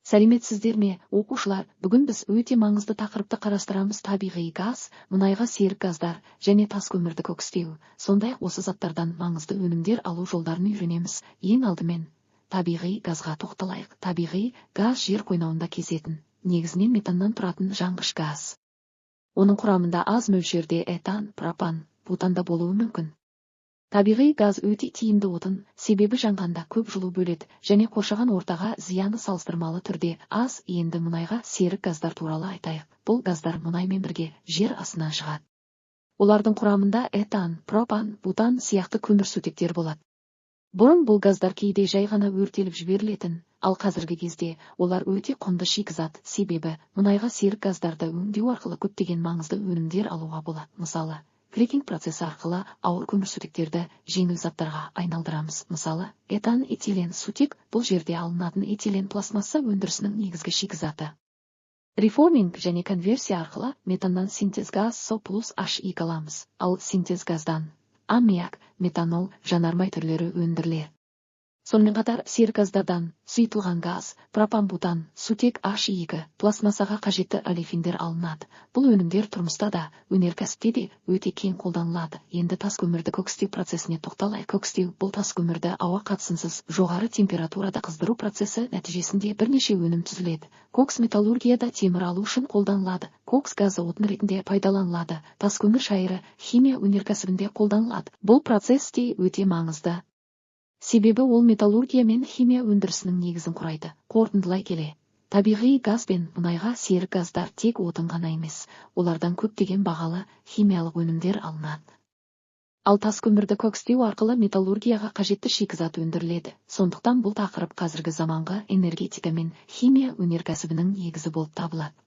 Сәлеметсіздер ме, оқушылар, бүгін біз өте маңызды тақырыпты қарастырамыз. Табиғи газ, мұнайға серік газдар және тас көмірді кокстеу. Сондай-ақ осы заттардан маңызды өнімдер алу жолдарын үйренеміз. Ең алдымен табиғи газға тоқталайық. Табиғи газ жер қойнауында кезетін, негізінен метаннан тұратын жанғыш газ. Оның құрамында аз мөлшерде этан, пропан, бутан да болуы мүмкін. Табиғи газ өте тиімді отын, себебі жанғанда көп жылу бөледі және қоршаған ортаға зияны салыстырмалы түрде аз. Енді мұнайға серік газдар туралы айтайық. Бұл газдар мұнаймен бірге жер астынан шығады. Олардың құрамында этан, пропан, бутан сияқты көмірсутектер болады. Бұрын бұл газдар кейде жай ғана өртеліп жіберілетін, ал қазіргі кезде олар өте құнды шикізат. Себебі мұнайға серік газдарды өңдеу арқылы көптеген маңызды өнімдер алуға болады. Мысалы, крекинг процесі арқылы ауыр көмірсутектерді жеңіл заттарға айналдырамыз. Мысалы, этан этилен сутек, бұл жерде алынатын этилен пластмасса өндірісінің негізгі шикізаты. Реформинг және конверсия арқылы метаннан синтез газ СО плюс H2 аламыз, ал синтез газдан аммиак, метанол, жанармай түрлері өндіріледі. Сонымен қатар серік газдардан сұйытылған газ, пропан, бутан, сутек H2, пластмассаға қажетті олефиндер алынады. Бұл өнімдер тұрмыста да, өнеркәсіпте де өте кең қолданылады. Енді тас көмірді кокстеу процесіне тоқталайық. Кокстеу бұл тас көмірді ауа қатысынсыз жоғары температурада қыздыру процесі нәтижесінде бірнеше өнім түзіледі. Кокс металлургияда темір алу үшін қолданылады. Кокс газы отын ретінде пайдаланылады. Тас көмір шайыры химия өнеркәсібінде қолданылады. Бұл процесс те өте маңызды. Себебі ол металлургия мен химия өндірісінің негізін құрайды. Қорытындылай келе, табиғи газ бен мұнайға серік газдар тек отын ғана емес, олардан көптеген бағалы химиялық өнімдер алынады. Ал тас көмірді кокстеу арқылы металлургияға қажетті шикізат өндіріледі. Сондықтан бұл тақырып қазіргі заманғы энергетика мен химия өнеркәсібінің негізі болып табылады.